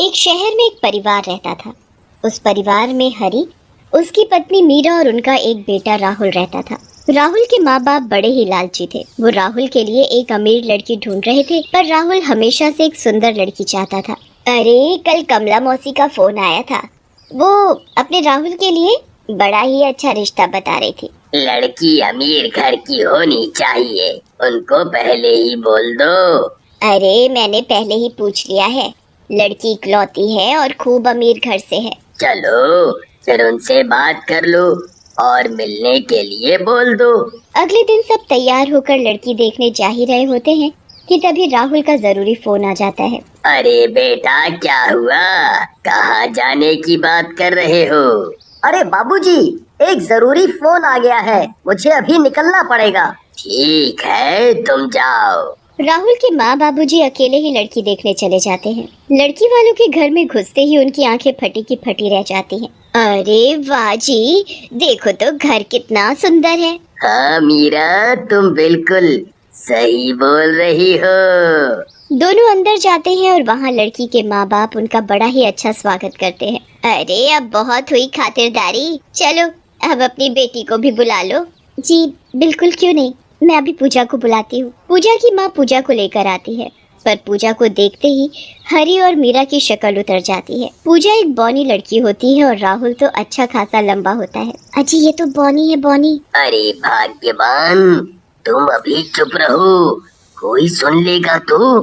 एक शहर में एक परिवार रहता था। उस परिवार में हरी, उसकी पत्नी मीरा और उनका एक बेटा राहुल रहता था। राहुल के माँ बाप बड़े ही लालची थे। वो राहुल के लिए एक अमीर लड़की ढूंढ रहे थे, पर राहुल हमेशा से एक सुंदर लड़की चाहता था। अरे कल कमला मौसी का फोन आया था। वो अपने राहुल के लिए बड़ा ही अच्छा रिश्ता बता रही थी। लड़की अमीर घर की होनी चाहिए, उनको पहले ही बोल दो। अरे मैंने पहले ही पूछ लिया है, लड़की इकलौती है और खूब अमीर घर से है। चलो फिर उनसे बात कर लो और मिलने के लिए बोल दो। अगले दिन सब तैयार होकर लड़की देखने जा ही रहे होते हैं कि तभी राहुल का जरूरी फोन आ जाता है। अरे बेटा क्या हुआ, कहाँ जाने की बात कर रहे हो? अरे बाबूजी, एक जरूरी फोन आ गया है, मुझे अभी निकलना पड़ेगा। ठीक है तुम जाओ। राहुल के माँ बाबूजी अकेले ही लड़की देखने चले जाते हैं। लड़की वालों के घर में घुसते ही उनकी आंखें फटी की फटी रह जाती हैं। अरे वाह जी, देखो तो घर कितना सुंदर है। हाँ मीरा, तुम बिल्कुल सही बोल रही हो। दोनों अंदर जाते हैं और वहाँ लड़की के माँ बाप उनका बड़ा ही अच्छा स्वागत करते हैं। अरे अब बहुत हुई खातिरदारी, चलो अब अपनी बेटी को भी बुला लो। जी बिल्कुल, क्यों नहीं, मैं अभी पूजा को बुलाती हूँ। पूजा की माँ पूजा को लेकर आती है, पर पूजा को देखते ही हरी और मीरा की शक्ल उतर जाती है। पूजा एक बौनी लड़की होती है और राहुल तो अच्छा खासा लंबा होता है। अजी ये तो बौनी है, बौनी। अरे भाग्यवान, तुम अभी चुप रहो, कोई सुन लेगा तो।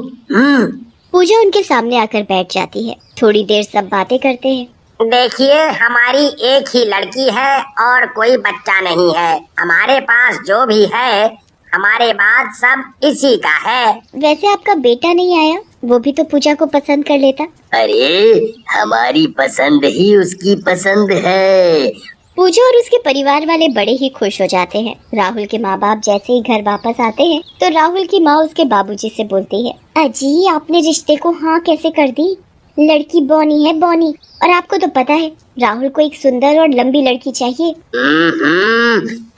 पूजा उनके सामने आकर बैठ जाती है। थोड़ी देर सब बातें करते हैं। देखिए, हमारी एक ही लड़की है और कोई बच्चा नहीं है। हमारे पास जो भी है हमारे बाद सब इसी का है। वैसे आपका बेटा नहीं आया, वो भी तो पूजा को पसंद कर लेता। अरे हमारी पसंद ही उसकी पसंद है। पूजा और उसके परिवार वाले बड़े ही खुश हो जाते हैं। राहुल के माँ बाप जैसे ही घर वापस आते हैं तो राहुल की माँ उसके बाबूजी से बोलती है, अजी आपने रिश्ते को हाँ कैसे कर दी? लड़की बौनी है, बौनी। और आपको तो पता है राहुल को एक सुंदर और लंबी लड़की चाहिए।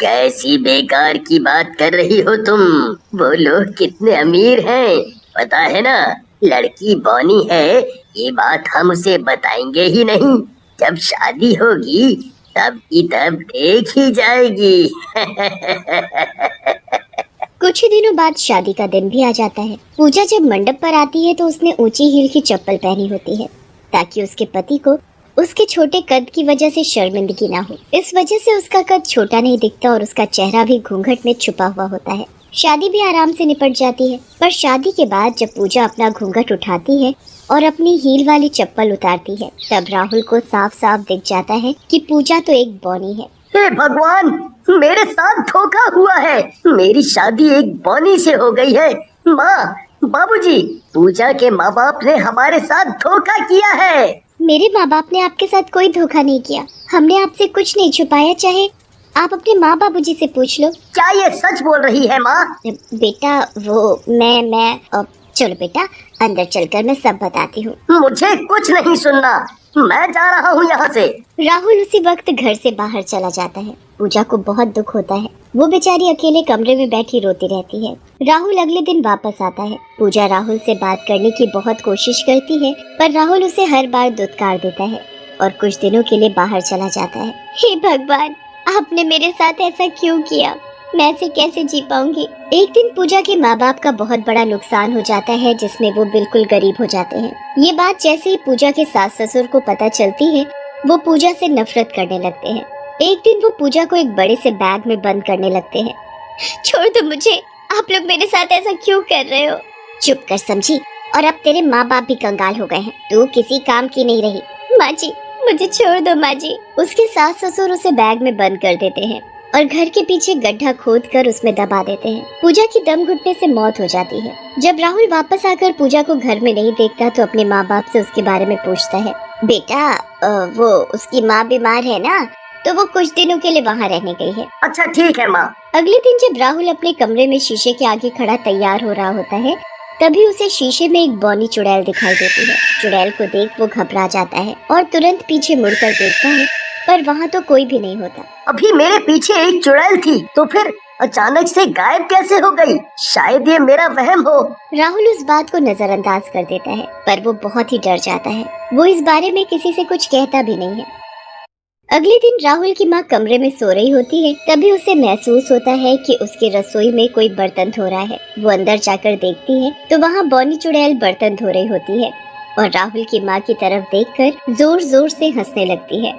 कैसी बेकार की बात कर रही हो तुम? वो लोग कितने अमीर हैं, पता है ना? लड़की बौनी है ये बात हम उसे बताएंगे ही नहीं। जब शादी होगी तब की तब देख ही जाएगी। कुछ ही दिनों बाद शादी का दिन भी आ जाता है। पूजा जब मंडप पर आती है तो उसने ऊंची हील की चप्पल पहनी होती है ताकि उसके पति को उसके छोटे कद की वजह से शर्मिंदगी ना हो। इस वजह से उसका कद छोटा नहीं दिखता और उसका चेहरा भी घूंघट में छुपा हुआ होता है। शादी भी आराम से निपट जाती है, पर शादी के बाद जब पूजा अपना घूंघट उठाती है और अपनी हील वाली चप्पल उतारती है तब राहुल को साफ साफ दिख जाता है कि पूजा तो एक बौनी है। हे भगवान, मेरे साथ धोखा हुआ है। मेरी शादी एक बौनी से हो गई है। माँ, बाबूजी, पूजा के माँ बाप ने हमारे साथ धोखा किया है। मेरे माँ बाप ने आपके साथ कोई धोखा नहीं किया। हमने आपसे कुछ नहीं छुपाया, चाहे आप अपने माँ बाबूजी से पूछ लो। क्या ये सच बोल रही है माँ? बेटा वो मैं चलो बेटा, अंदर चलकर मैं सब बताती हूँ। मुझे कुछ नहीं सुनना, मैं जा रहा हूँ यहाँ से। राहुल उसी वक्त घर से बाहर चला जाता है। पूजा को बहुत दुख होता है। वो बेचारी अकेले कमरे में बैठी रोती रहती है। राहुल अगले दिन वापस आता है। पूजा राहुल से बात करने की बहुत कोशिश करती है, पर राहुल उसे हर बार दुत्कार देता है और कुछ दिनों के लिए बाहर चला जाता है। हे भगवान, आपने मेरे साथ ऐसा क्यों किया? मैं ऐसे कैसे जी पाऊंगी? एक दिन पूजा के माँ बाप का बहुत बड़ा नुकसान हो जाता है, जिसमें वो बिल्कुल गरीब हो जाते हैं। ये बात जैसे ही पूजा के सास ससुर को पता चलती है, वो पूजा से नफरत करने लगते हैं। एक दिन वो पूजा को एक बड़े से बैग में बंद करने लगते हैं। छोड़ दो मुझे, आप लोग मेरे साथ ऐसा क्यों कर रहे हो? चुप कर समझी, और अब तेरे माँ बाप भी कंगाल हो गए हैं, तू किसी काम की नहीं रही। माँ जी मुझे छोड़ दो माँ जी। उसके सास ससुर उसे बैग में बंद कर देते हैं और घर के पीछे गड्ढा खोदकर उसमें दबा देते हैं। पूजा की दम घुटने से मौत हो जाती है। जब राहुल वापस आकर पूजा को घर में नहीं देखता तो अपने माँ बाप से उसके बारे में पूछता है। बेटा वो उसकी माँ बीमार है ना, तो वो कुछ दिनों के लिए वहाँ रहने गई है। अच्छा ठीक है माँ। अगले दिन जब राहुल अपने कमरे में शीशे के आगे खड़ा तैयार हो रहा होता है, तभी उसे शीशे में एक बौनी चुड़ैल दिखाई देती है। चुड़ैल को देख वो घबरा जाता है और तुरंत पीछे मुड़कर देखता है पर वहाँ तो कोई भी नहीं होता। अभी मेरे पीछे एक चुड़ैल थी, तो फिर अचानक से गायब कैसे हो गई? शायद ये मेरा वहम हो। राहुल उस बात को नजरअंदाज कर देता है, पर वो बहुत ही डर जाता है। वो इस बारे में किसी से कुछ कहता भी नहीं है। अगले दिन राहुल की माँ कमरे में सो रही होती है, तभी उसे महसूस होता है कि उसकी रसोई में कोई बर्तन धो रहा है। वो अंदर जाकर देखती है तो वहाँ बॉनी चुड़ैल बर्तन धो रही होती है और राहुल की माँ की तरफ देखकर जोर जोर से हंसने लगती है।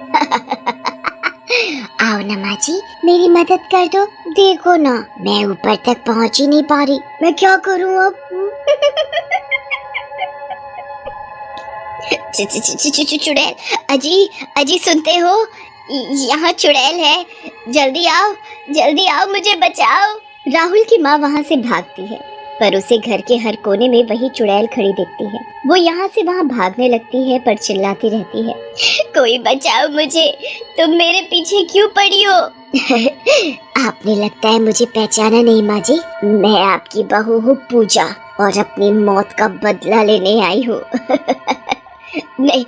आओ ना माँ जी, मेरी मदद कर दो। देखो ना, मैं ऊपर तक पहुँच ही नहीं पा रही। मैं क्या करूँ अब? चुड़ैल, अजी अजी सुनते हो? यहाँ चुड़ैल है, जल्दी आओ, मुझे बचाओ। राहुल की माँ वहाँ से भागती है, पर उसे घर के हर कोने में वही चुड़ैल खड़ी दिखती है। वो यहाँ से वहाँ भागने लगती है, पर चिल्लाती रहती है, कोई बचाओ मुझे, तुम मेरे पीछे क्यों पड़ी हो? आपने लगता है मुझे पहचाना नहीं माँ जी। मैं आपकी बहू हूँ पूजा, और अपनी मौत का बदला लेने आई हूँ। नहीं,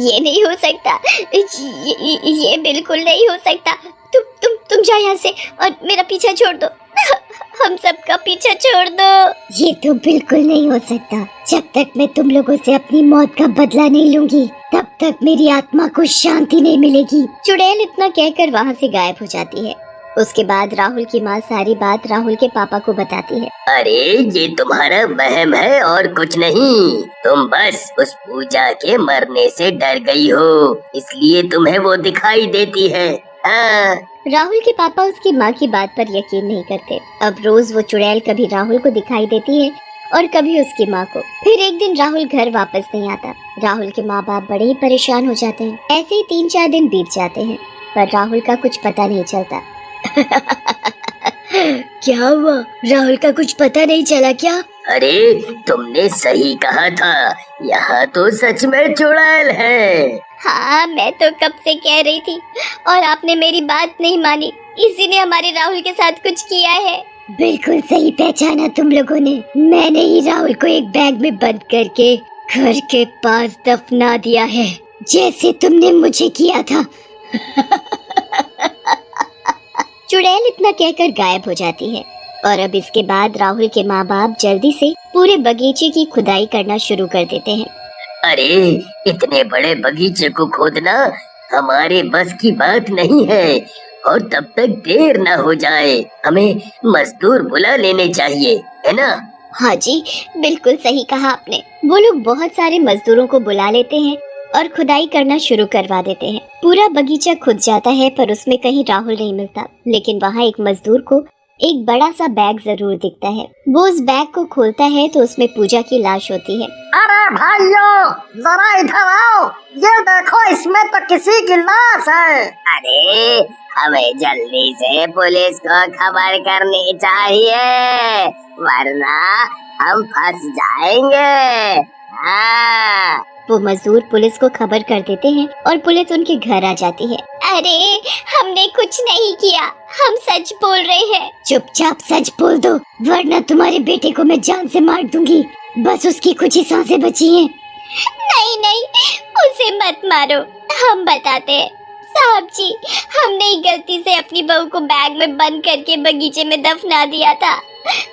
ये नहीं हो सकता। ये बिल्कुल नहीं हो सकता। तुम जाओ यहाँ से और मेरा पीछा छोड़ दो। हम सबका पीछा छोड़ दो। ये तो बिल्कुल नहीं हो सकता। जब तक मैं तुम लोगों से अपनी मौत का बदला नहीं लूंगी, तब तक मेरी आत्मा को शांति नहीं मिलेगी। चुड़ैल इतना कहकर वहाँ से गायब हो जाती है। उसके बाद राहुल की माँ सारी बात राहुल के पापा को बताती है। अरे ये तुम्हारा वहम है और कुछ नहीं। तुम बस उस पूजा के मरने से डर गई हो, इसलिए तुम्हें वो दिखाई देती है। हाँ। राहुल के पापा उसकी माँ की बात पर यकीन नहीं करते। अब रोज वो चुड़ैल कभी राहुल को दिखाई देती है और कभी उसकी माँ को। फिर एक दिन राहुल घर वापस नहीं आता। राहुल के माँ बाप बड़े ही परेशान हो जाते हैं। ऐसे ही 3-4 दिन बीत जाते हैं, पर राहुल का कुछ पता नहीं चलता। क्या हुआ? राहुल का कुछ पता नहीं चला क्या? अरे तुमने सही कहा था, यहाँ तो सच में चुड़ैल है। हाँ, मैं तो कब से कह रही थी और आपने मेरी बात नहीं मानी। इसी ने हमारे राहुल के साथ कुछ किया है। बिल्कुल सही पहचाना तुम लोगों ने। मैंने ही राहुल को एक बैग में बंद करके घर के पास दफना दिया है, जैसे तुमने मुझे किया था। चुड़ैल इतना कहकर गायब हो जाती है और अब इसके बाद राहुल के माँ बाप जल्दी से पूरे बगीचे की खुदाई करना शुरू कर देते हैं। अरे इतने बड़े बगीचे को खोदना हमारे बस की बात नहीं है, और तब तक देर ना हो जाए हमें मजदूर बुला लेने चाहिए, है ना? हाँ जी, बिल्कुल सही कहा आपने। वो लोग बहुत सारे मजदूरों को बुला लेते हैं और खुदाई करना शुरू करवा देते हैं। पूरा बगीचा खुद जाता है, पर उसमें कहीं राहुल नहीं मिलता। लेकिन वहाँ एक मजदूर को एक बड़ा सा बैग जरूर दिखता है। वो उस बैग को खोलता है तो उसमें पूजा की लाश होती है। अरे भाइयों, जरा इधर आओ, ये देखो, इसमें तो किसी की लाश है। अरे हमें जल्दी से पुलिस को खबर करनी चाहिए, वरना हम फंस जाएंगे। हाँ। वो मजदूर पुलिस को खबर कर देते हैं और पुलिस उनके घर आ जाती है। अरे हमने कुछ नहीं किया, हम सच बोल रहे हैं। चुपचाप सच बोल दो, वरना तुम्हारे बेटे को मैं जान से मार दूंगी। बस उसकी कुछ ही सांसें बची हैं। नहीं, उसे मत मारो, हम बताते हैं। साहब जी, हमने ही गलती से अपनी बहू को बैग में बंद करके बगीचे में दफना दिया था,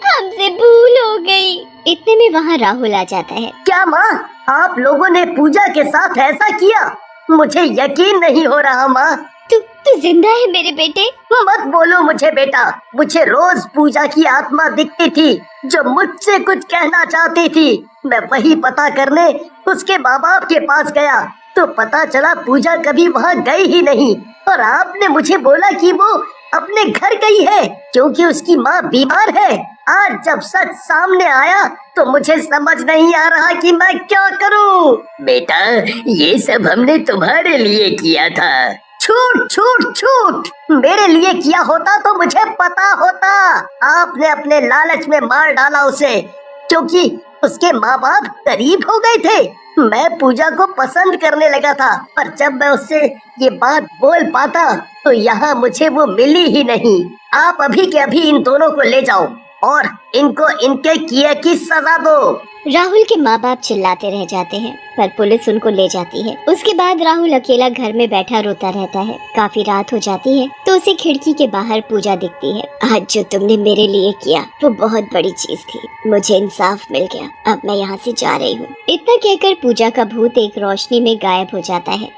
हमसे भूल हो गई। इतने में वहाँ राहुल आ जाता है। क्या माँ, आप लोगों ने पूजा के साथ ऐसा किया? मुझे यकीन नहीं हो रहा माँ। तू जिंदा है मेरे बेटे? मत बोलो मुझे बेटा, मुझे रोज पूजा की आत्मा दिखती थी जो मुझसे कुछ कहना चाहती थी। मैं वही पता करने उसके माँ बाप के पास गया तो पता चला पूजा कभी वहाँ गई ही नहीं, और आपने मुझे बोला कि वो अपने घर गई है क्योंकि उसकी माँ बीमार है। आज जब सच सामने आया तो मुझे समझ नहीं आ रहा कि मैं क्या करूं। बेटा ये सब हमने तुम्हारे लिए किया था। छूट, मेरे लिए किया होता तो मुझे पता होता। आपने अपने लालच में मार डाला उसे, क्योंकि उसके माँ बाप गरीब हो गए थे। मैं पूजा को पसंद करने लगा था, पर जब मैं उससे ये बात बोल पाता तो यहाँ मुझे वो मिली ही नहीं। आप अभी के अभी इन दोनों को ले जाओ और इनको इनके किए की सजा दो। राहुल के माँ बाप चिल्लाते रह जाते हैं, पर पुलिस उनको ले जाती है। उसके बाद राहुल अकेला घर में बैठा रोता रहता है। काफी रात हो जाती है तो उसे खिड़की के बाहर पूजा दिखती है। आज जो तुमने मेरे लिए किया वो बहुत बड़ी चीज थी, मुझे इंसाफ मिल गया, अब मैं यहाँ से जा रही हूँ। इतना कहकर पूजा का भूत एक रोशनी में गायब हो जाता है।